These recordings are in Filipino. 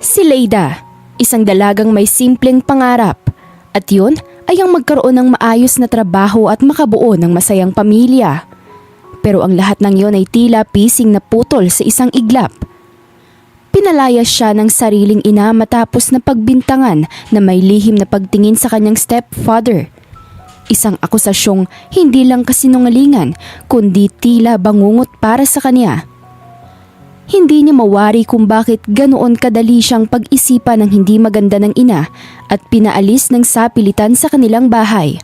Si Leida, isang dalagang may simpleng pangarap, at yun ay ang magkaroon ng maayos na trabaho at makabuo ng masayang pamilya. Pero ang lahat ng yon ay tila pising na putol sa isang iglap. Pinalayas siya ng sariling ina matapos na pagbintangan na may lihim na pagtingin sa kanyang stepfather. Isang akusasyong hindi lang kasinungalingan kundi tila bangungot para sa kanya. Hindi niya mawari kung bakit ganoon kadali siyang pag-isipan ng hindi maganda ng ina at pinaalis ng sapilitan sa kanilang bahay.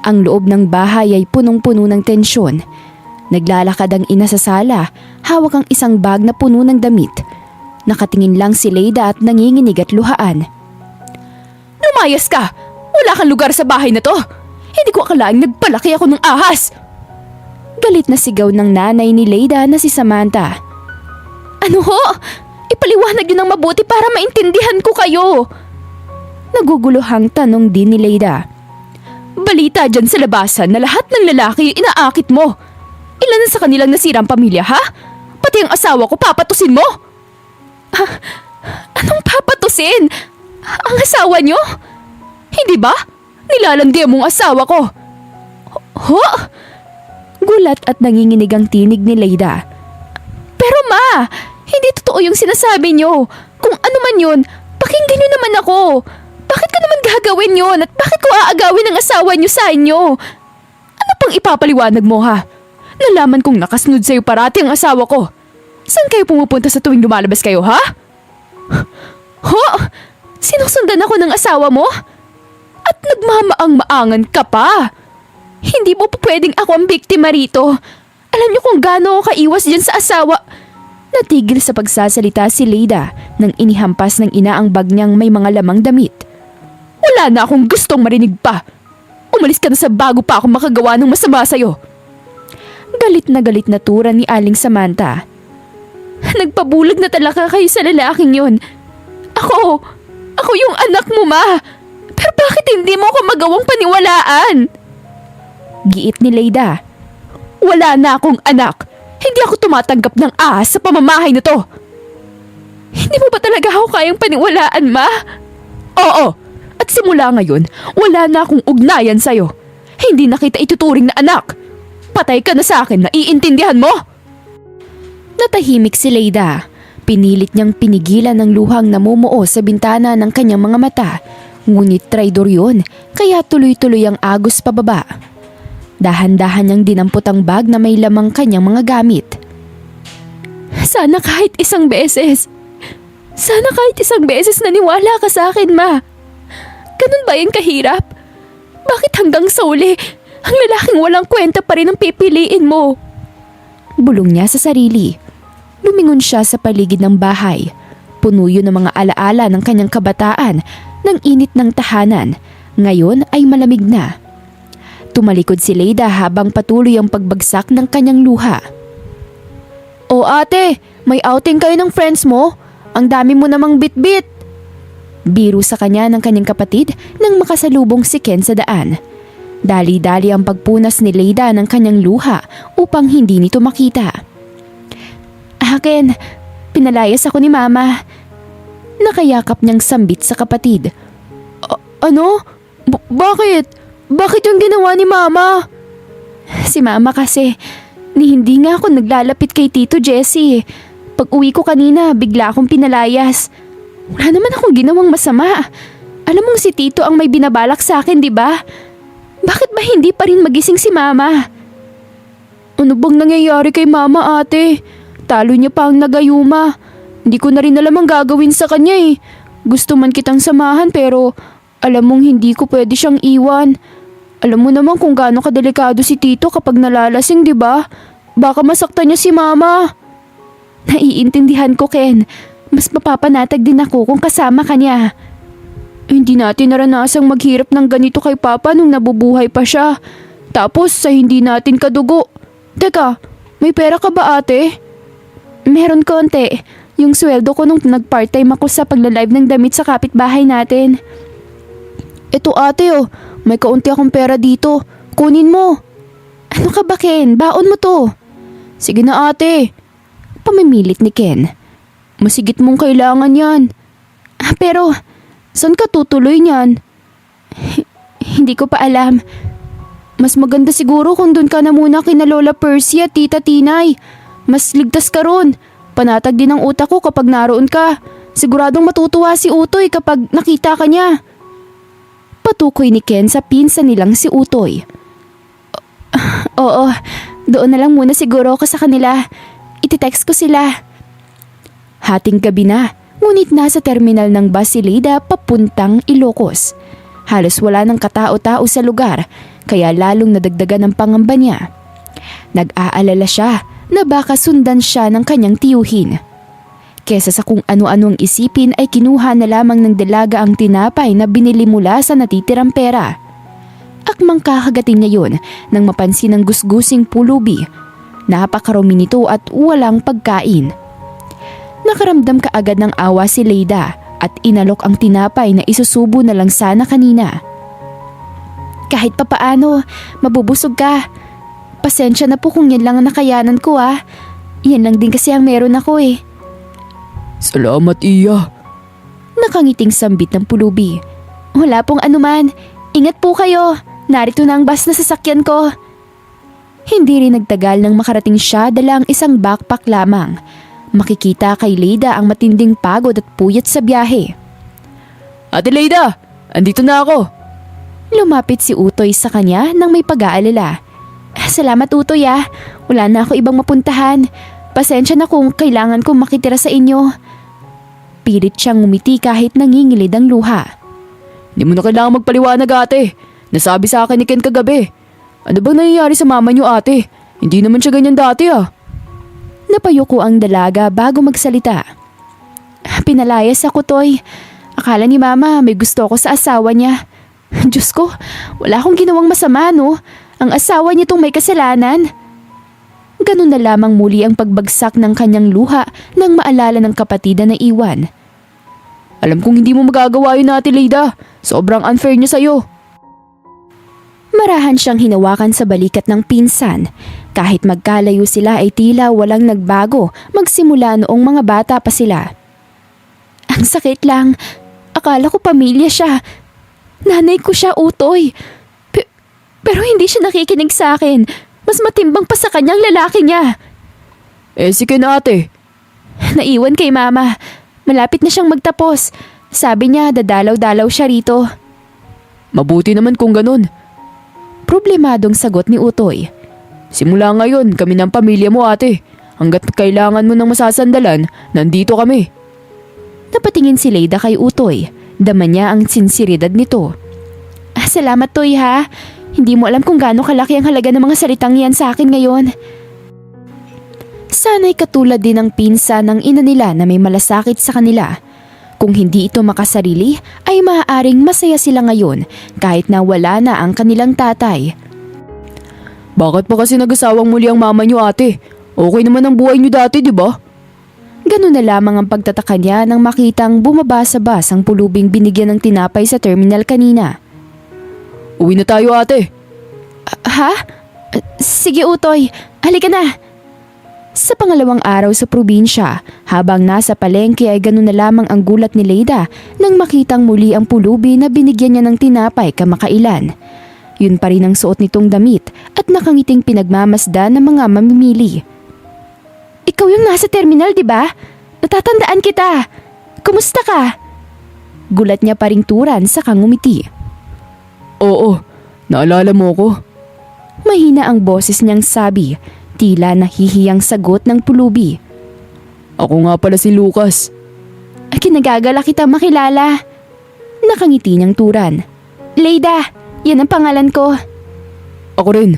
Ang loob ng bahay ay punong-puno ng tensyon. Naglalakad ang ina sa sala, hawak ang isang bag na puno ng damit. Nakatingin lang si Leida at nanginginig at luhaan. "Lumayas ka! Wala kang lugar sa bahay na to! Hindi ko akalaing nagpalaki ako ng ahas!" Galit na sigaw ng nanay ni Leida na si Samantha. "Ano ho? Ipaliwanag yun ng mabuti para maintindihan ko kayo!" Naguguluhang tanong din ni Leida. "Balita dyan sa labasan na lahat ng lalaki inaakit mo. Ilan na sa kanilang nasirang pamilya, ha? Pati ang asawa ko papatusin mo?" "Anong papatusin? Ang asawa nyo? Hindi ba? Nilalandi mong asawa ko." "Ho?" Gulat at nanginginig ang tinig ni Leida. "Pero ma, hindi totoo yung sinasabi nyo. Kung ano man yun, pakinggan nyo naman ako. Bakit ko naman gagawin yun at bakit ko aagawin ang asawa nyo sa inyo? Ano pang ipapaliwanag mo, ha? Nalaman kong nakasunod sa'yo parati ang asawa ko. Saan kayo pumupunta sa tuwing lumalabas kayo, ha?" "Ho? Sinusundan ako ng asawa mo? At nagmamaang-maangan ka pa? Hindi mo pa pwedeng ako ang biktima rito. Alam niyo kung gaano ako kaiwas dyan sa asawa." Natigil sa pagsasalita si Leida nang inihampas ng ina ang bag niyang may mga lamang damit. "Wala na akong gustong marinig pa. Umalis ka na sa bago pa ako makagawa ng masama sa'yo." Galit na tura ni Aling Samantha. "Nagpabulag na talaga kayo sa lalaking yun. Ako yung anak mo, ma. Pero bakit hindi mo ako magawang paniwalaan?" Giit ni Leida. "Wala na akong anak. Hindi ako tumatanggap ng ahas sa pamamahay na to." "Hindi mo ba talaga ako kayang paniwalaan, ma?" "Oo. At simula ngayon, wala na akong ugnayan sa'yo. Hindi na kita ituturing na anak. Patay ka na sa akin, naiintindihan mo?" Natahimik si Leida. Pinilit niyang pinigilan ng luhang namumuo sa bintana ng kanyang mga mata. Ngunit traidor yun, kaya tuloy-tuloy ang agos pababa. Dahan-dahan niyang dinampot ang bag na may lamang kanyang mga gamit. Sana kahit isang beses naniwala ka sa akin, ma. Ganun ba yung kahirap? Bakit hanggang sa uli, ang lalaking walang kwenta pa rin ang pipiliin mo?" Bulong niya sa sarili. Lumingon siya sa paligid ng bahay. Puno yun ng mga alaala ng kanyang kabataan, ng init ng tahanan. Ngayon ay malamig na. Tumalikod si Leida habang patuloy ang pagbagsak ng kanyang luha. "O ate, may outing kayo ng friends mo? Ang dami mo namang bitbit." Biro sa kanya ng kanyang kapatid nang makasalubong si Ken sa daan. Dali-dali ang pagpunas ni Leida ng kanyang luha upang hindi nito makita. "Ken, pinalayas ako ni mama." Nakayakap niyang sambit sa kapatid. "Ano? Bakit? Bakit yung ginawa ni mama?" "Si mama kasi, hindi nga ako naglalapit kay Tito Jesse. Pag uwi ko kanina, bigla akong pinalayas. Wala naman akong ginawang masama. Alam mong si Tito ang may binabalak sa akin, di ba? Bakit ba hindi pa rin magising si mama?" "Ano bang nangyayari kay mama, ate? Talo niya pa ang nagayuma. Hindi ko na rin alam ang gagawin sa kanya eh. Gusto man kitang samahan pero alam mong hindi ko pwede siyang iwan. Alam mo naman kung gaano kadelikado si Tito kapag nalalasing, di ba? Baka masaktan niya si mama." "Naiintindihan ko, Ken. Mas mapapanatag din ako kung kasama ka niya." "Hindi natin naranasang maghirap ng ganito kay Papa nung nabubuhay pa siya. Tapos sa hindi natin kadugo. Teka, may pera ka ba, ate?" "Meron konti. Yung sweldo ko nung nag-part-time ako sa pagla-live ng damit sa kapitbahay natin." "Eto ate oh, may kaunti akong pera dito. Kunin mo." "Ano ka ba, Ken? Baon mo to." "Sige na ate." Pamimilit ni Ken. Masigit mong kailangan yan. Pero, saan ka tutuloy niyan? Hindi ko pa alam. Mas maganda siguro kung doon ka na muna kina Lola Percy at Tita Tinay. Mas ligtas ka ron. Panatag din ang utak ko kapag naroon ka. Siguradong matutuwa si Utoy kapag nakita ka niya. Patukoy ni Ken sa pinsan nilang si Utoy. Oo, doon na lang muna siguro ako sa kanila. Ititext ko sila. Hating gabi na, ngunit nasa terminal ng bus si Leida papuntang Ilocos. Halos wala ng katao-tao sa lugar, kaya lalong nadagdagan ang pangamba niya. Nag-aalala siya na baka sundan siya ng kanyang tiyuhin. Kesa sa kung ano-anong isipin ay kinuha na lamang ng dalaga ang tinapay na binili mula sa natitirang pera. Akmang kakagatin niya yun nang mapansin ng gusgusing pulubi. Napakarumi nito at walang pagkain. Nakaramdam kaagad ng awa si Leida at inalok ang tinapay na isusubo na lang sana kanina. Kahit papaano, mabubusog ka. Pasensya na po kung yan lang ang nakayanan ko Yan lang din kasi ang meron ako Salamat, Iya. Nakangiting sambit ng pulubi. Wala pong anuman. Ingat po kayo. Narito na ang bus na sasakyan ko. Hindi rin nagtagal nang makarating siya dala ang isang backpack lamang. Makikita kay Leida ang matinding pagod at puyat sa biyahe. Ate Leida, andito na ako. Lumapit si Utoy sa kanya nang may pag-aalala. Salamat Utoy Wala na ako ibang mapuntahan. Pasensya na kung kailangan kong makitira sa inyo. Pilit siyang ngumiti kahit nangingilid ang luha. Hindi mo na kailangan magpaliwanag, ate. Nasabi sa akin ni Ken kagabi. Ano bang nangyayari sa mama niyo, ate? Hindi naman siya ganyan dati Napayuko ang dalaga bago magsalita. Pinalayas ako, Toy. Akala ni Mama may gusto ako sa asawa niya. Diyos ko, wala akong ginawang masama, no? Ang asawa niya tong may kasalanan. Ganun na lamang muli ang pagbagsak ng kanyang luha nang maalala ng kapatida na iwan. Alam kong hindi mo magagawa yun, Ate Leida. Sobrang unfair niya sa'yo. Marahan siyang hinawakan sa balikat ng pinsan. Kahit magkalayo sila ay tila walang nagbago magsimula noong mga bata pa sila. Ang sakit lang. Akala ko pamilya siya. Nanay ko siya, Utoy. Pero hindi siya nakikinig sa akin. Mas matimbang pa sa kanyang lalaki niya. Si Ken, ate. Naiwan kay Mama. Malapit na siyang magtapos. Sabi niya dadalaw-dalaw siya rito. Mabuti naman kung ganun. Problemadong sagot ni Utoy. Simula ngayon, kami ng pamilya mo, ate. Hanggat kailangan mo ng masasandalan, nandito kami. Napatingin si Leida kay Utoy. Dama niya ang sinsiridad nito. Salamat, Toy, Hindi mo alam kung gaano kalaki ang halaga ng mga salitang yan sa akin ngayon. Sana'y katulad din ng pinsa ng ina nila na may malasakit sa kanila. Kung hindi ito makasarili, ay maaaring masaya sila ngayon kahit na wala na ang kanilang tatay. Bakit pa kasi nag-asawang muli ang mama niyo, ate? Okay naman ang buhay niyo dati, di ba? Ganun na lamang ang pagtataka niya nang makitang bumaba sa bus ang pulubing binigyan ng tinapay sa terminal kanina. Uwi na tayo, ate. Sige, Utoy. Halika na. Sa pangalawang araw sa probinsya, habang nasa palengke ay ganun na lamang ang gulat ni Leida nang makitang muli ang pulubi na binigyan niya ng tinapay kamakailan. Yun pa rin ang suot nitong damit at nakangiting pinagmamasdan ng mga mamimili. Ikaw yung nasa terminal, di ba? Natatandaan kita. Kumusta ka? Gulat niya pa ring turan sa kangumiti. Oo, naalala mo ko. Mahina ang boses niyang sabi, tila nahihiyang sagot ng pulubi. Ako nga pala si Lucas. Kinagagala kitang makilala. Nakangiti niyang turan. Leida, yan ang pangalan ko. Ako rin.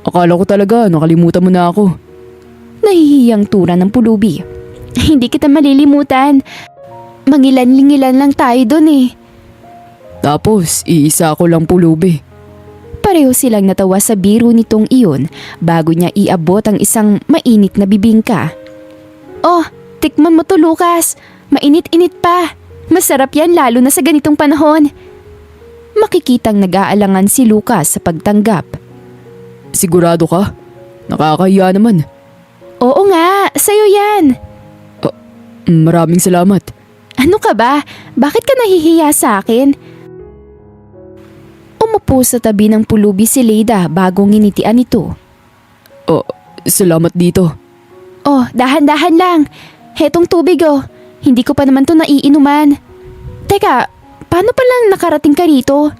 Akala ko talaga nakalimutan mo na ako. Nahihiyang turan ng pulubi. Hindi kita malilimutan. Mangilan-lingilan lang tayo dun Tapos, iisa ako lang pulubi. Pareho silang natawa sa biro nitong iyon bago niya iabot ang isang mainit na bibingka. Oh, tikman mo to, Lucas. Mainit-init pa. Masarap yan lalo na sa ganitong panahon. Makikitang nag-aalangan si Lucas sa pagtanggap. Sigurado ka? Nakakahiya naman. Oo nga, sa'yo yan. Maraming salamat. Ano ka ba? Bakit ka nahihiya sa akin? Umupo sa tabi ng pulubi si Leida bago nginitian ito. Oh, salamat dito. Oh, dahan-dahan lang. Hetong tubig oh. Hindi ko pa naman to naiinuman. Teka, paano palang nakarating ka rito?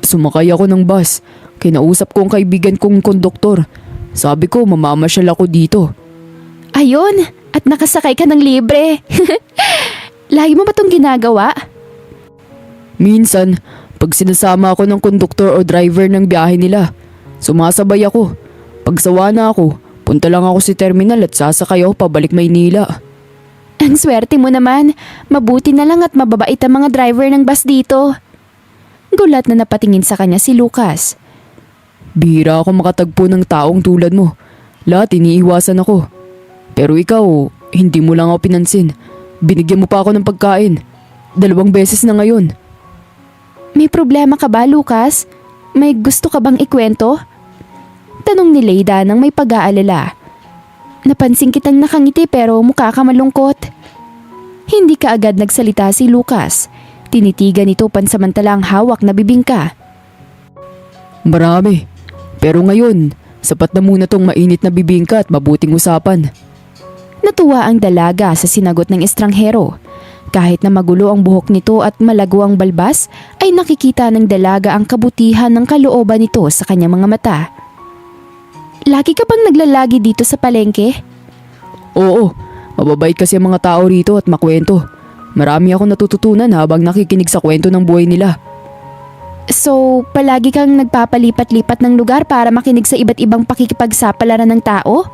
Sumakay ako ng bus. Kinausap ko ang kaibigan kong konduktor. Sabi ko mamamasyal ako dito. Ayun, at nakasakay ka ng libre. Lagi mo ba itong ginagawa? Minsan, pag sinasama ako ng konduktor o driver ng biyahe nila, sumasabay ako. Pag sawa na ako, punta lang ako sa terminal at sasakay ako pabalik Maynila. Ang swerte mo naman. Mabuti na lang at mababait ang mga driver ng bus dito. Gulat na napatingin sa kanya si Lucas. Bihira ako makatagpo ng taong tulad mo. Lahat iniiwasan ako. Pero ikaw, hindi mo lang ako pinansin. Binigyan mo pa ako ng pagkain. 2 beses na ngayon. May problema ka ba, Lucas? May gusto ka bang ikwento? Tanong ni Leida nang may pag-aalala. Napansin kitang nakangiti pero mukha ka malungkot. Hindi ka agad nagsalita si Lucas. Tinitigan ito pansamantalang hawak na bibingka. Marami. Pero ngayon, sapat na muna tong mainit na bibingka at mabuting usapan. Natuwa ang dalaga sa sinagot ng estranghero. Kahit na magulo ang buhok nito at malago ang balbas, ay nakikita ng dalaga ang kabutihan ng kalooban nito sa kanyang mga mata. Lagi ka bang naglalagi dito sa palengke? Oo, mababait kasi ang mga tao rito at makwento. Marami akong natututunan habang nakikinig sa kwento ng buhay nila. So, palagi kang nagpapalipat-lipat ng lugar para makinig sa iba't ibang pakikipagsapalaran ng tao?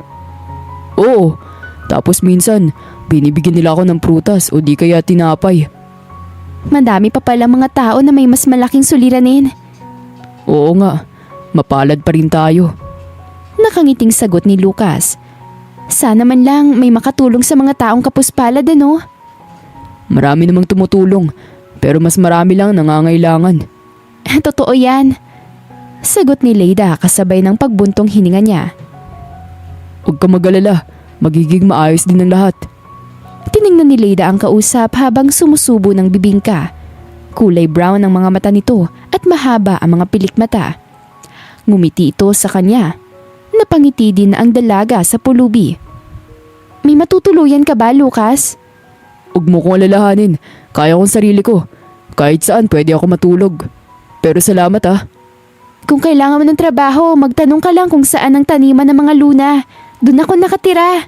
Oo, tapos minsan, binibigyan nila ako ng prutas o di kaya tinapay. Madami pa pala mga tao na may mas malaking suliranin. Oo nga, mapalad pa rin tayo. Nakangiting sagot ni Lucas. Sana man lang may makatulong sa mga taong kapuspalad ano? Marami namang tumutulong, pero mas marami lang nangangailangan. Totoo yan. Sagot ni Leida kasabay ng pagbuntong hininga niya. Huwag ka mag-alala, magiging maayos din ang lahat. Tiningnan ni Leida ang kausap habang sumusubo ng bibingka. Kulay brown ang mga mata nito at mahaba ang mga pilik mata. Ngumiti ito sa kanya. Napangiti din ang dalaga sa pulubi. May matutuluyan ka ba, Lucas? Huwag mo kong alalahanin, kaya kong sarili ko. Kahit saan pwede ako matulog. Pero salamat ah. Kung kailangan mo ng trabaho, magtanong ka lang kung saan ang taniman ng mga luna. Doon ako nakatira.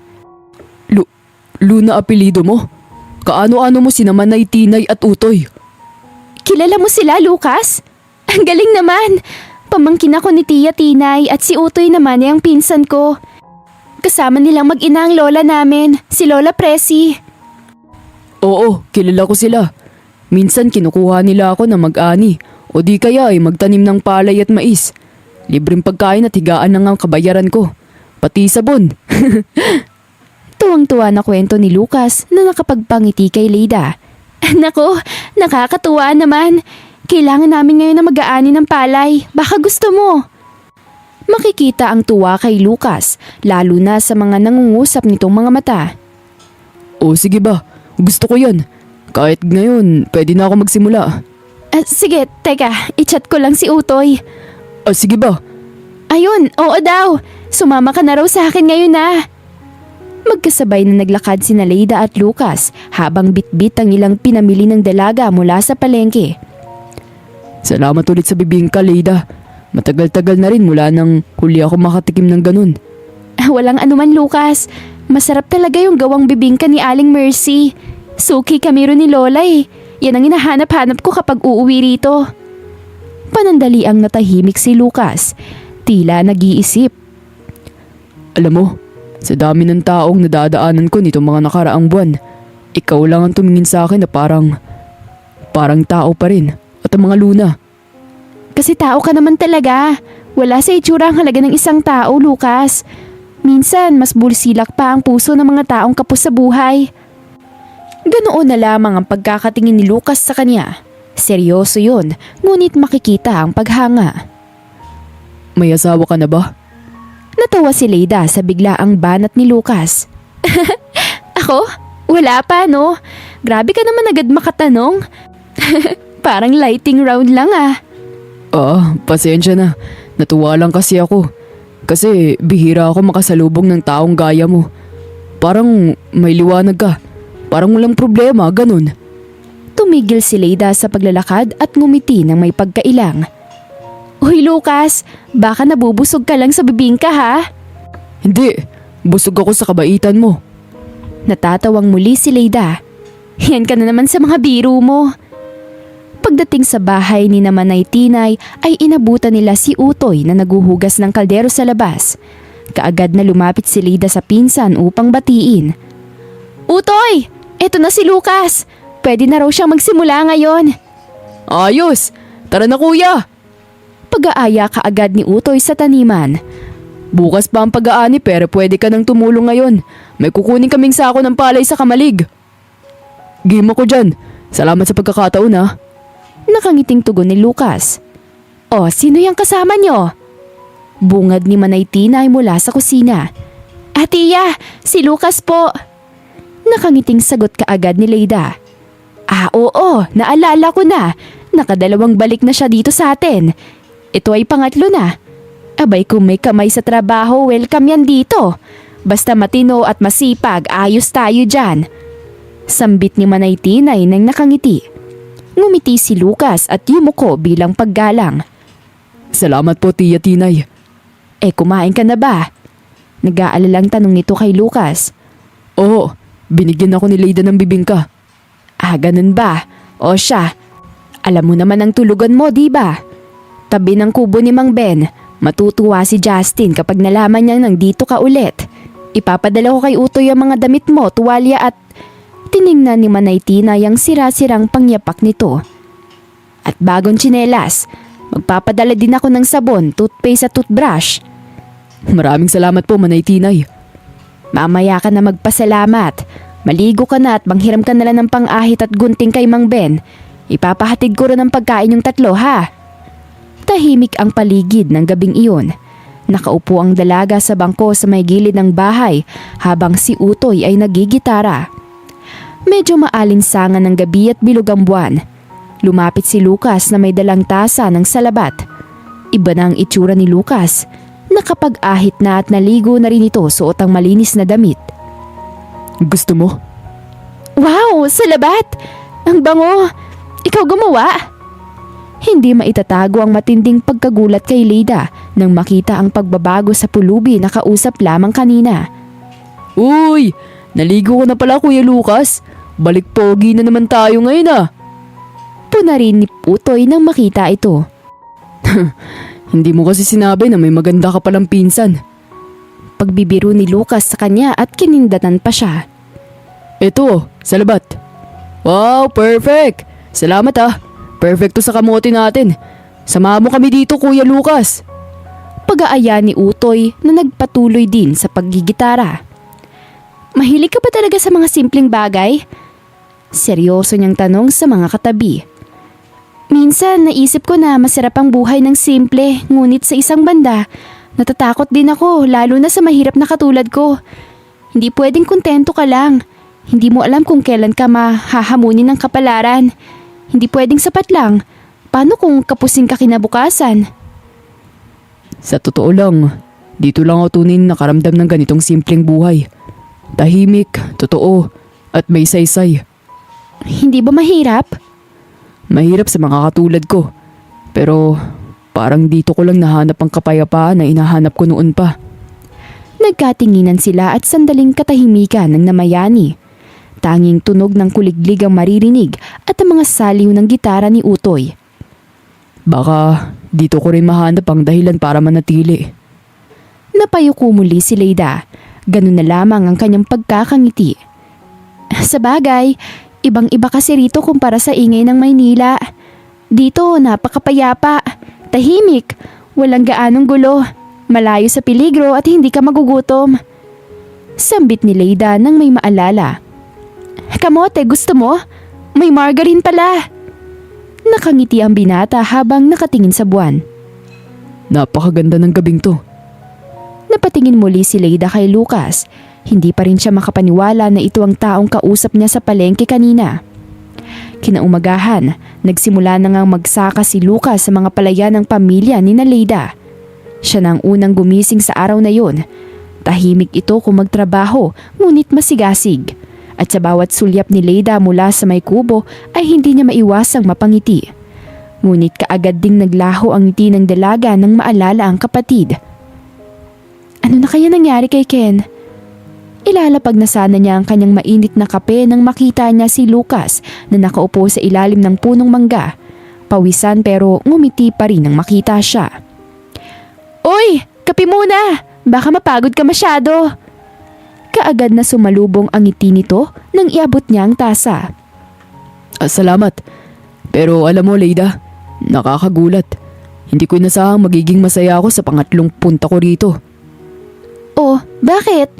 Luna apelido mo? Kaano-ano mo sinamanay, tinay at utoy? Kilala mo sila, Lucas? Ang galing naman! Pamangkin ako ni Tia Tinay at si Utoy naman ay ang pinsan ko. Kasama nilang mag-ina ang lola namin, si Lola Presi. Oo, kilala ko sila. Minsan kinukuha nila ako na mag-ani o di kaya ay magtanim ng palay at mais. Libreng pagkain at higaan na ang kabayaran ko. Pati sabon. Tuwang-tuwa na kwento ni Lucas na nakapagpangiti kay Leida. Nako, nakakatuwa naman. Kailangan namin ngayon na mag-aani ng palay. Baka gusto mo. Makikita ang tuwa kay Lucas, lalo na sa mga nangungusap nitong mga mata. O sige ba, gusto ko yan. Kahit ngayon, pwede na ako magsimula. Sige, teka, i-chat ko lang si Utoy. Sige ba? Ayun, oo daw. Sumama ka na raw sa akin ngayon na. Magkasabay na naglakad sina Leida at Lucas habang bitbit ang ilang pinamili ng dalaga mula sa palengke. Salamat ulit sa bibingka, Leida. Matagal-tagal na rin mula nang huli ako makatikim ng ganun. Walang anuman, Lucas. Masarap talaga yung gawang bibingka ni Aling Mercy. Suki kami ron ni Lola eh. Yan ang hinahanap-hanap ko kapag uuwi rito. Panandali ang natahimik si Lucas. Tila nag-iisip. Alam mo, sa dami ng taong nadadaanan ko nitong mga nakaraang buwan, ikaw lang ang tumingin sa akin na parang tao pa rin. At ang mga luna. Kasi tao ka naman talaga. Wala sa itsura ang halaga ng isang tao, Lucas. Minsan, mas bulsilak pa ang puso ng mga taong kapos sa buhay. Ganoon na lamang ang pagkakatingin ni Lucas sa kanya. Seryoso yun, ngunit makikita ang paghanga. May asawa ka na ba? Natawa si Leida sa biglaang banat ni Lucas. Ako? Wala pa, no? Grabe ka naman agad makatanong. Parang lighting round lang ah. Pasensya na. Natuwa lang kasi ako. Kasi bihira ako makasalubong ng taong gaya mo. Parang may liwanag ka. Parang walang problema, ganun. Tumigil si Leida sa paglalakad at ngumiti ng may pagkailang. Uy Lucas, baka nabubusog ka lang sa bibingka ha? Hindi, busog ako sa kabaitan mo. Natatawang muli si Leida. Yan ka na naman sa mga biro mo. Pagdating sa bahay ni Manay Tinay ay inabutan nila si Utoy na naguhugas ng kaldero sa labas. Kaagad na lumapit si Leida sa pinsan upang batiin. Utoy! Eto na si Lucas! Pwede na raw siyang magsimula ngayon. Ayos! Tara na kuya! Pag-aaya kaagad ni Utoy sa taniman. Bukas pa ang pag-aani pero pwede ka nang tumulong ngayon. May kukunin kaming sako ng palay sa kamalig. Game ako dyan. Salamat sa pagkakataon ha. Nakangiting tugon ni Lucas. O, sino yung kasama nyo? Bungad ni Manay Tinay mula sa kusina. Atiya, si Lucas po. Nakangiting sagot kaagad ni Leida. Oo, naalala ko na. Nakadalawang balik na siya dito sa atin. Ito ay pangatlo na. Abay kung may kamay sa trabaho, welcome yan dito. Basta matino at masipag, ayos tayo dyan. Sambit ni Manay Tinay nang nakangiti. Ngumiti si Lucas at yumuko bilang paggalang. Salamat po Tiya Tinay. Kumain ka na ba? Nag-aalalang tanong nito kay Lucas. Oo, binigyan ako ni Leida ng bibingka. Ganun ba? O siya, alam mo naman ang tulugan mo, di ba? Tabi ng kubo ni Mang Ben, matutuwa si Justin kapag nalaman niya nandito ka ulit. Ipapadala ko kay Utoy ang mga damit mo, tuwalya at... Tiningnan ni Manay Tinay ang sira-sirang pangyapak nito. At bagong tsinelas, magpapadala din ako ng sabon, toothpaste at toothbrush. Maraming salamat po Manay Tinay. Mamaya ka na magpasalamat. Maligo ka na at manghiram ka na lang ng pang-ahit at gunting kay Mang Ben. Ipapahatid ko rin ang pagkain yung tatlo ha. Tahimik ang paligid ng gabing iyon. Nakaupo ang dalaga sa bangko sa may gilid ng bahay habang si Utoy ay nagigitara. Medyo maalinsangan ng gabi at bilog ang buwan. Lumapit si Lucas na may dalang tasa ng salabat. Iba na ang itsura ni Lucas. Nakapag-ahit na at naligo na rin ito suot ang malinis na damit. Gusto mo? Wow, salabat! Ang bango! Ikaw gumawa? Hindi maitatago ang matinding pagkagulat kay Leida nang makita ang pagbabago sa pulubi na kausap lamang kanina. Uy! Naligo ko na pala Kuya Lucas. Balik pogi na naman tayo ngayon ah. Punarin ni Utoy nang makita ito. Hindi mo kasi sinabi na may maganda ka palang pinsan. Pagbibiro ni Lucas sa kanya at kinindatan pa siya. Ito, salabat. Wow, perfect! Salamat ah. Perfecto sa kamote natin. Samahan mo kami dito Kuya Lucas. Pag-aaya ni Utoy na nagpatuloy din sa paggigitara. Mahilig ka ba talaga sa mga simpleng bagay? Seryoso niyang tanong sa mga katabi. Minsan naisip ko na masarap ang buhay ng simple, ngunit sa isang banda, natatakot din ako lalo na sa mahirap na katulad ko. Hindi pwedeng kontento ka lang. Hindi mo alam kung kailan ka mahahamunin ng kapalaran. Hindi pwedeng sapat lang. Paano kung kapusin ka kinabukasan? Sa totoo lang, dito lang ako tunay na nakaramdam ng ganitong simpleng buhay. Tahimik, totoo, at may saysay. Hindi ba mahirap? Mahirap sa mga katulad ko. Pero parang dito ko lang nahanap ang kapayapaan na inahanap ko noon pa. Nagkatinginan sila at sandaling katahimikan ng namayani. Tanging tunog ng kuliglig ang maririnig at ang mga saliw ng gitara ni Utoy. Baka dito ko rin mahanap ang dahilan para manatili. Napayuko muli si Leida. Ganun na lamang ang kanyang pagkakangiti. Sa bagay, ibang-iba kasi rito kumpara sa ingay ng Maynila. Dito napakapayapa, tahimik, walang gaanong gulo, malayo sa peligro at hindi ka magugutom. Sambit ni Leida nang may maalala. Kamote, gusto mo? May margarine pala. Nakangiti ang binata habang nakatingin sa buwan. Napakaganda ng gabing to. Napatingin muli si Leida kay Lucas. Hindi pa rin siya makapaniwala na ito ang taong kausap niya sa palengke kanina. Kinaumagahan, nagsimula na ngang magsaka si Lucas sa mga palayan ng pamilya ni Leida. Siya na ang unang gumising sa araw na yun. Tahimik ito kung magtrabaho, ngunit masigasig. At sa bawat sulyap ni Leida mula sa may kubo ay hindi niya maiwasang mapangiti. Ngunit kaagad ding naglaho ang ngiti ng dalaga nang maalala ang kapatid. Ano na kaya nangyari kay Ken? Ilalapag na sana niya ang kanyang mainit na kape nang makita niya si Lucas na nakaupo sa ilalim ng punong mangga. Pawisan pero ngumiti pa rin nang makita siya. Uy! Kape muna! Baka mapagod ka masyado! Kaagad na sumalubong ang ngiti nito nang iabot niya ang tasa. Salamat. Pero alam mo, Leida, nakakagulat. Hindi ko inasahang magiging masaya ako sa pangatlong punta ko rito. Oh, bakit?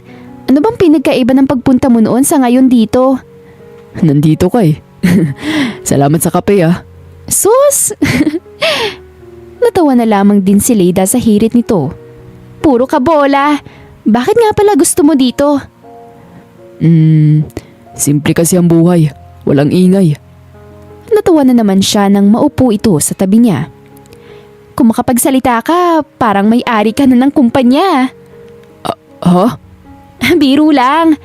Ano bang pinagkaiba ng pagpunta mo noon sa ngayon dito? Nandito ka eh. Salamat sa kape ah. Sus! Natawa na lamang din si Leida sa hirit nito. Puro ka bola. Bakit nga pala gusto mo dito? Simple kasi ang buhay. Walang ingay. Natawa na naman siya nang maupo ito sa tabi niya. Kung makapagsalita ka, parang may-ari ka na ng kumpanya. Ha? Biro lang.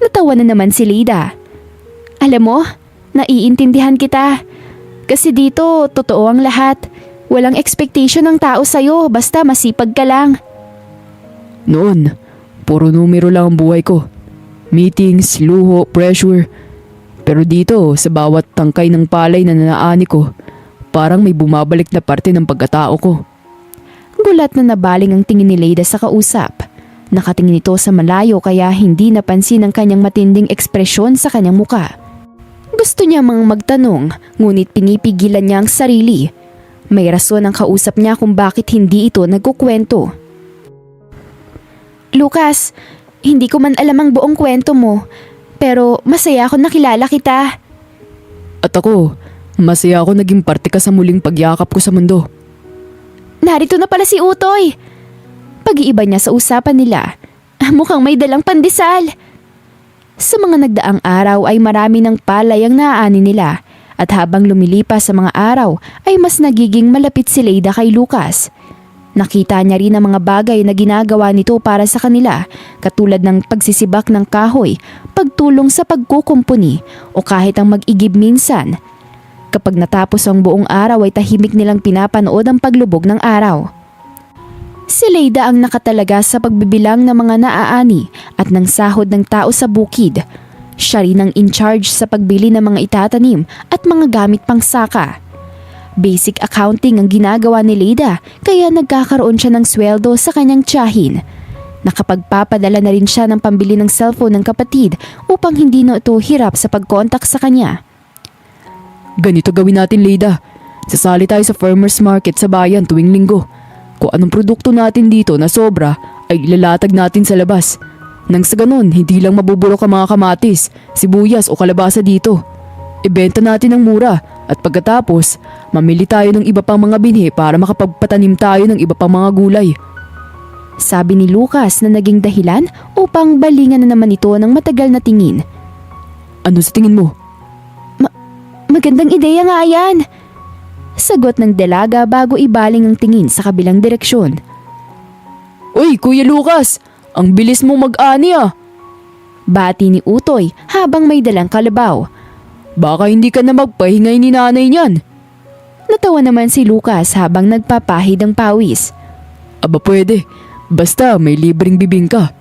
Natawa na naman si Leida. Alam mo, naiintindihan kita. Kasi dito, totoo ang lahat. Walang expectation ng tao sa'yo, basta masipag ka lang. Noon, puro numero lang ang buhay ko. Meetings, luho, pressure. Pero dito, sa bawat tangkay ng palay na nanaani ko, parang may bumabalik na parte ng pagkatao ko. Gulat na nabaling ang tingin ni Leida sa kausap. Nakatingin ito sa malayo kaya hindi napansin ang kanyang matinding ekspresyon sa kanyang muka. Gusto niya mang magtanong, ngunit pinipigilan niya ang sarili. May rason ang kausap niya kung bakit hindi ito nagkukwento. Lucas, hindi ko man alam ang buong kwento mo, pero masaya ako nakilala kita. At ako, masaya ako naging parte ka sa muling pagyakap ko sa mundo. Narito na pala si Utoy. Pag-iiba niya sa usapan nila, mukhang may dalang pandesal. Sa mga nagdaang araw ay marami ng palay ang naaani nila at habang lumilipas sa mga araw ay mas nagiging malapit si Leida kay Lucas. Nakita niya rin ang mga bagay na ginagawa nito para sa kanila, katulad ng pagsisibak ng kahoy, pagtulong sa pagkukumpuni o kahit ang mag-igib minsan. Kapag natapos ang buong araw ay tahimik nilang pinapanood ang paglubog ng araw. Si Leida ang nakatalaga sa pagbibilang ng mga naaani at ng sahod ng tao sa bukid. Siya rin ang in-charge sa pagbili ng mga itatanim at mga gamit pang saka. Basic accounting ang ginagawa ni Leida kaya nagkakaroon siya ng sweldo sa kanyang tiyahin. Nakapagpapadala na rin siya ng pambili ng cellphone ng kapatid upang hindi na ito hirap sa pag-contact sa kanya. Ganito gawin natin, Leida. Sasali tayo sa farmers market sa bayan tuwing linggo. Kung anong produkto natin dito na sobra ay ilalatag natin sa labas. Nang sa ganun, hindi lang mabubulok ang mga kamatis, sibuyas o kalabasa dito. Ibenta natin ng mura at pagkatapos, mamili tayo ng iba pang mga binhi para makapagpatanim tayo ng iba pang mga gulay. Sabi ni Lucas na naging dahilan upang balingan na naman ito ng matagal na tingin. Ano sa tingin mo? Magandang ideya nga yan. Sagot ng dalaga bago ibaling ang tingin sa kabilang direksyon. Uy, Kuya Lucas! Ang bilis mo mag-ani ah! Bati ni Utoy habang may dalang kalabaw. Baka hindi ka na magpahingay ni nanay niyan. Natawa naman si Lucas habang nagpapahid ang pawis. Aba pwede, basta may libreng bibingka.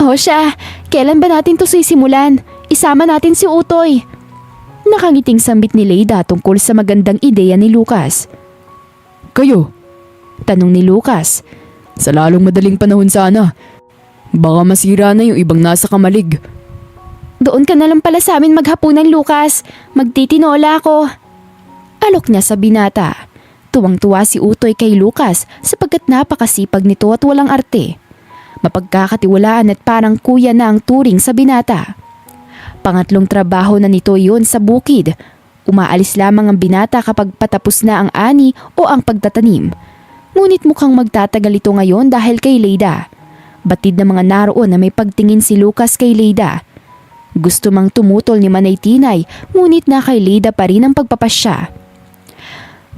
O siya, kailan ba natin to sisimulan? Isama natin si Utoy. Nakangiting sambit ni Leida tungkol sa magandang ideya ni Lucas. Kayo? Tanong ni Lucas. Sa lalong madaling panahon sana. Baka masira na yung ibang nasa kamalig. Doon ka na lang pala sa amin maghapunan, Lucas. Magtitinola ako. Alok niya sa binata. Tuwang-tuwa si Utoy kay Lucas sapagkat napakasipag nito at walang arte. Mapagkakatiwalaan at parang kuya na ang turing sa binata. Pangatlong trabaho na nito yun sa bukid. Umaalis lamang ang binata kapag patapos na ang ani o ang pagtatanim. Ngunit mukhang magtatagal ito ngayon dahil kay Leida. Batid ng mga naroon na may pagtingin si Lucas kay Leida. Gusto mang tumutol ni Manay Tinay, ngunit na kay Leida pa rin ang pagpapasya.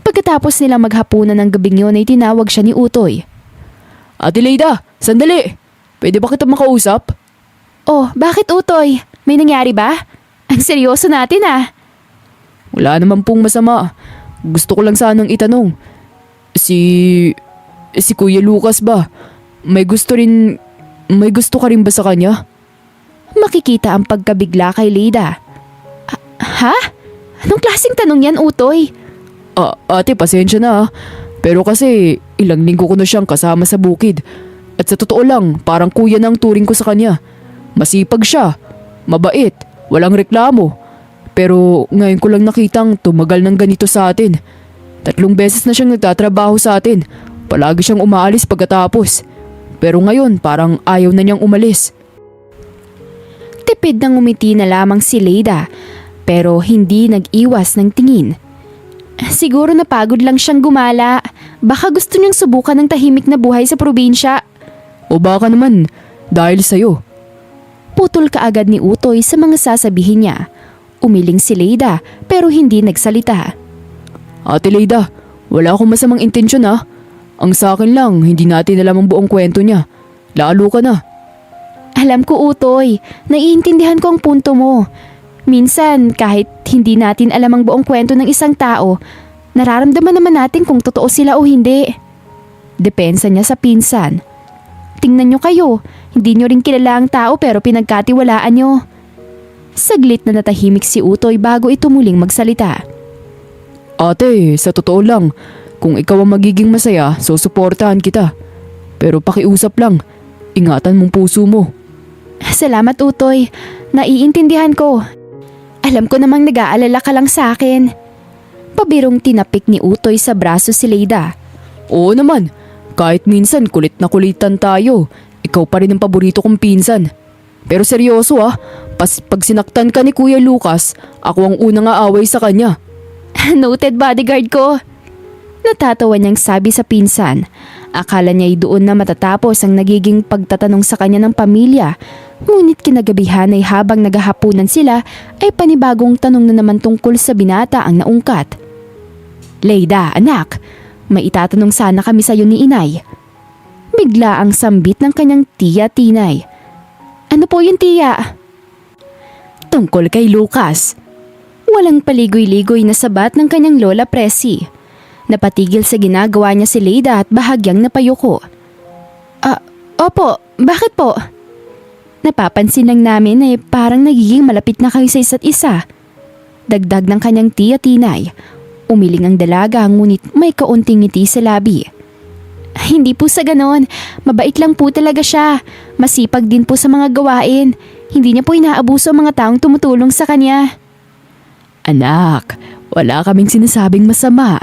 Pagkatapos nilang maghapunan ng gabing yun ay tinawag siya ni Utoy. Ate Leida, sandali! Pwede ba kita makausap? Oh, bakit Utoy? May nangyari ba? Ang seryoso natin ah. Wala naman pong masama. Gusto ko lang sanang itanong. Si Kuya Lucas ba? May gusto ka rin ba sa kanya? Makikita ang pagkabigla kay Leida. Ha? Anong klaseng tanong yan, Utoy? Ate, pasensya na. Pero kasi ilang linggo ko na siyang kasama sa bukid. At sa totoo lang, parang kuya na ang turing ko sa kanya. Masipag siya, mabait, walang reklamo. Pero ngayon ko lang nakitang tumagal ng ganito sa atin. 3 beses na siyang nagtatrabaho sa atin. Palagi siyang umaalis pagkatapos. Pero ngayon parang ayaw na niyang umalis. Tipid nang umiti na lamang si Leida, pero hindi nag-iwas ng tingin. Siguro napagod lang siyang gumala. Baka gusto niyang subukan ng tahimik na buhay sa probinsya. O baka naman, dahil sa'yo. Putol kaagad ni Utoy sa mga sasabihin niya. Umiling si Leida pero hindi nagsalita. Ate Leida, wala akong masamang intensyon ha. Ang sa akin lang, hindi natin alam ang buong kwento niya. Lalo ka na. Alam ko Utoy, naiintindihan ko ang punto mo. Minsan kahit hindi natin alam ang buong kwento ng isang tao, nararamdaman naman natin kung totoo sila o hindi. Depensa niya sa pinsan. Tingnan niyo kayo, hindi niyo rin kilala ang tao pero pinagkatiwalaan niyo. Saglit na natahimik si Utoy bago ito muling magsalita. Ate, sa totoo lang, kung ikaw ang magiging masaya, susuportahan kita. Pero pakiusap lang, ingatan mong puso mo. Salamat Utoy, naiintindihan ko. Alam ko namang nag-aalala ka lang sa akin. Pabirong tinapik ni Utoy sa braso si Leida. Oo naman, kahit minsan kulit na kulitan tayo, ikaw pa rin ang paborito kong pinsan. Pero seryoso pag sinaktan ka ni Kuya Lucas, ako ang unang aaway sa kanya. Noted bodyguard ko. Natatawa niyang sabi sa pinsan. Akala niya'y doon na matatapos ang nagiging pagtatanong sa kanya ng pamilya. Ngunit kinagabihan ay habang naghahapunan sila ay panibagong tanong na naman tungkol sa binata ang naungkat. Leida, anak, may itatanong sana kami sa iyo ni Inay. Bigla ang sambit ng kanyang tiya Tinay. Ano po yun tiya? Tungkol kay Lucas. Walang paligoy-ligoy na sabat ng kanyang lola Presi. Napatigil sa ginagawa niya si Leida at bahagyang napayuko. Opo, bakit po? Napapansin lang namin parang nagiging malapit na kayo sa isa't isa. Dagdag ng kanyang tiya Tinay. Umiling ang dalaga ngunit may kaunting ngiti sa labi. Hindi po sa ganon, mabait lang po talaga siya. Masipag din po sa mga gawain. Hindi niya po inaabuso ang mga taong tumutulong sa kanya. Anak, wala kaming sinasabing masama.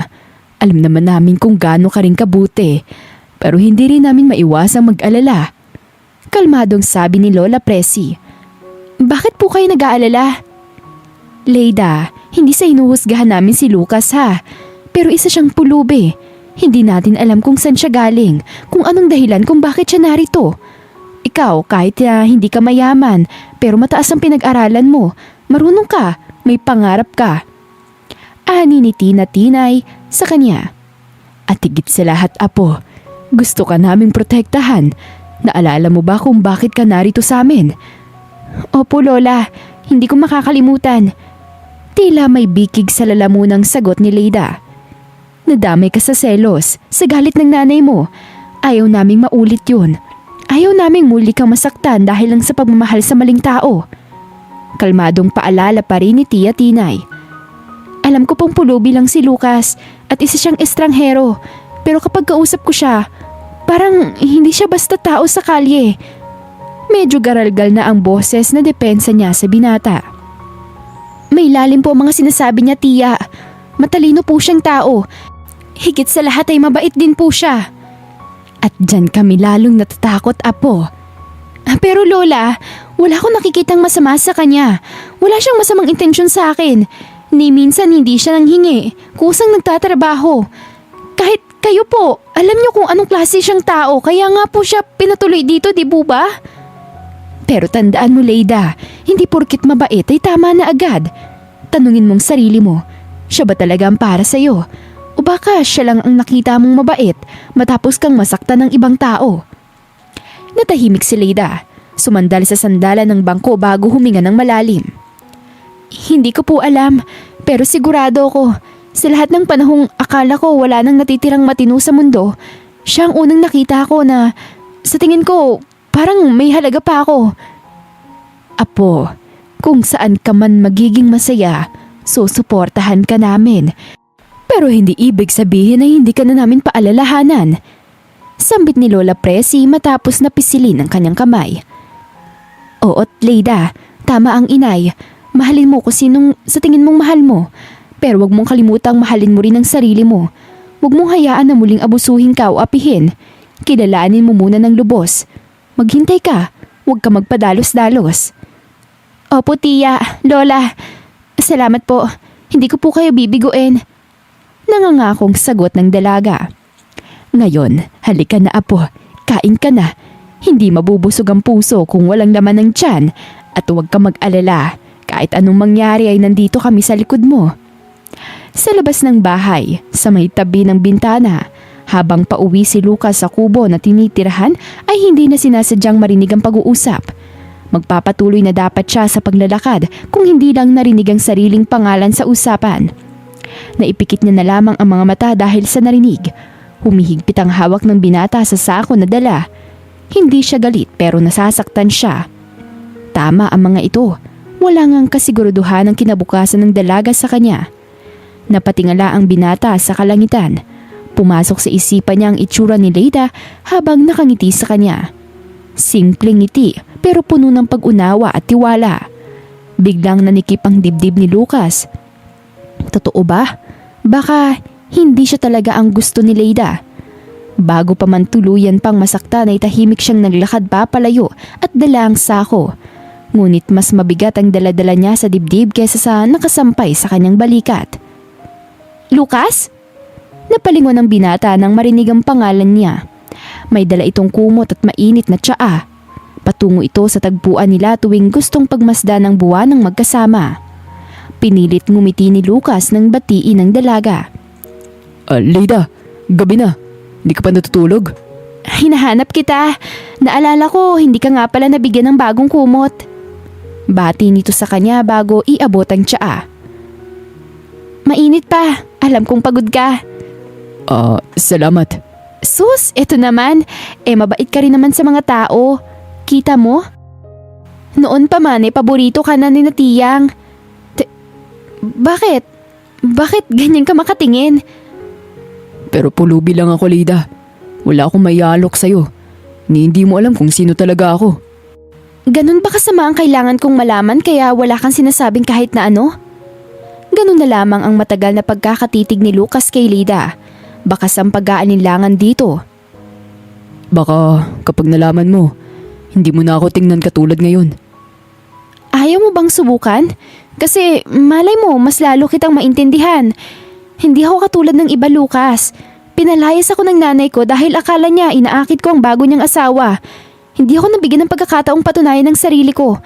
Alam naman namin kung gaano ka rin kabuti. Pero hindi rin namin maiwasang mag-alala. Kalmadong sabi ni Lola Presi. Bakit po kayo nag-aalala? Leida, hindi sa hinuhusgahan namin si Lucas ha. Pero isa siyang pulubi. Hindi natin alam kung saan siya galing, kung anong dahilan kung bakit siya narito. Ikaw, kahit hindi ka mayaman, pero mataas ang pinag-aralan mo, marunong ka, may pangarap ka. Ani ni Tina Tinay sa kanya. At higit sa lahat, apo, gusto ka naming protektahan. Naalala mo ba kung bakit ka narito sa amin? Opo Lola, hindi ko makakalimutan. Tila may bikig sa lalamunang sagot ni Leida. Nadamay ka sa selos, sa galit ng nanay mo. Ayaw naming maulit yun. Ayaw naming muli kang masaktan dahil lang sa pagmamahal sa maling tao. Kalmadong paalala pa rin ni Tia Tinay. Alam ko pong pulubi lang si Lucas at isa siyang estranghero. Pero kapag kausap ko siya, parang hindi siya basta tao sa kalye. Medyo garalgal na ang boses na depensa niya sa binata. May lalim po ang mga sinasabi niya, Tia. Matalino po siyang tao. Higit sa lahat ay mabait din po siya. At dyan kami lalong natatakot, apo. Pero Lola, wala akong nakikitang masama sa kanya. Wala siyang masamang intensyon sa akin. Ni minsan hindi siya nanghingi. Kusang nagtatrabaho. Kayo po, alam niyo kung anong klase siyang tao, kaya nga po siya pinatuloy dito, di po ba? Pero tandaan mo, Leida, hindi porkit mabait ay tama na agad. Tanungin mong sarili mo, siya ba talaga ang para sa'yo? O baka siya lang ang nakita mong mabait matapos kang masaktan ng ibang tao? Natahimik si Leida, sumandal sa sandalan ng bangko bago huminga ng malalim. Hindi ko po alam, pero sigurado ko, sa lahat ng panahong akala ko wala nang natitirang matino sa mundo, siya ang unang nakita ko na sa tingin ko parang may halaga pa ako. Apo, kung saan ka man magiging masaya, susuportahan ka namin. Pero hindi ibig sabihin na hindi ka na namin paalalahanan. Sambit ni Lola Presi matapos na pisilin ang kanyang kamay. Oo't Leida, tama ang inay. Mahalin mo kung sinong sa tingin mong mahal mo. Pero wag mong kalimutang mahalin mo rin ang sarili mo. Wag mong hayaan na muling abusuhin ka o apihin. Kilalanin mo muna ng lubos. Maghintay ka, wag ka magpadalos-dalos. Opo tiya, Lola. Salamat po, hindi ko po kayo bibiguin. Nangangakong sagot ng dalaga. Ngayon, halika na apo, kain ka na. Hindi mabubusog ang puso kung walang laman ng tiyan. At huwag ka mag-alala, kahit anong mangyari ay nandito kami sa likod mo. Sa labas ng bahay, sa may tabi ng bintana, habang pauwi si Lucas sa kubo na tinitirahan ay hindi na sinasadyang marinig ang pag-uusap. Magpapatuloy na dapat siya sa paglalakad kung hindi lang narinig ang sariling pangalan sa usapan. Naipikit niya na lamang ang mga mata dahil sa narinig. Humihigpit ang hawak ng binata sa sako na dala. Hindi siya galit pero nasasaktan siya. Tama ang mga ito. Wala ngang kasiguruduhan ang kinabukasan ng dalaga sa kanya. Napatingala ang binata sa kalangitan. Pumasok sa isipan niya ang itsura ni Leida habang nakangiti sa kanya. Simpleng ngiti pero puno ng pag-unawa at tiwala. Biglang nanikip ang dibdib ni Lucas. Totoo ba? Baka hindi siya talaga ang gusto ni Leida. Bago pa man tuluyan pang masaktan ay tahimik siyang naglakad papalayo at dala ang sako. Ngunit mas mabigat ang daladala niya sa dibdib kaysa sa nakasampay sa kanyang balikat. Lucas? Napalingon ang binata nang marinig ang pangalan niya. May dala itong kumot at mainit na tsaa. Patungo ito sa tagpuan nila tuwing gustong pagmasda ng buwan ng magkasama. Pinilit ngumiti ni Lucas nang batiin ng dalaga. Leida, gabi na. Hindi ka pa natutulog? Hinahanap kita. Naalala ko, hindi ka nga pala nabigyan ng bagong kumot. Bati nito sa kanya bago iabot ang tsaa. Mainit pa. Alam kong pagod ka. Salamat. Sus, eto naman. Mabait ka rin naman sa mga tao. Kita mo? Noon pa man paborito ka na ni Natiyang. Bakit? Bakit ganyan ka makatingin? Pero pulubi lang ako, Leida. Wala akong mayalok sa'yo. Hindi mo alam kung sino talaga ako. Ganun ba kasama ang kailangan kong malaman kaya wala kang sinasabing kahit na ano? Ganun na lamang ang matagal na pagkakatitig ni Lucas kay Leida. Bakas ang pag-aalinlangan dito. Baka kapag nalaman mo, hindi mo na ako tingnan katulad ngayon. Ayaw mo bang subukan? Kasi malay mo mas lalo kitang maintindihan. Hindi ako katulad ng iba, Lucas. Pinalayas ako ng nanay ko dahil akala niya inaakit ko ang bago niyang asawa. Hindi ako nabigyan ng pagkakataong patunayan ng sarili ko.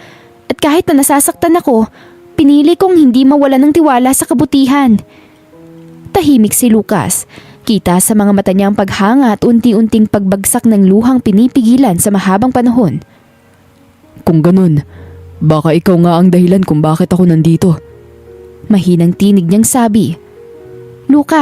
At kahit na nasasaktan ako, pinili kong hindi mawala ng tiwala sa kabutihan. Tahimik si Lucas. Kita sa mga mata niya ang paghanga at unti-unting pagbagsak ng luhang pinipigilan sa mahabang panahon. Kung ganun, baka ikaw nga ang dahilan kung bakit ako nandito. Mahinang tinig niyang sabi. Lucas,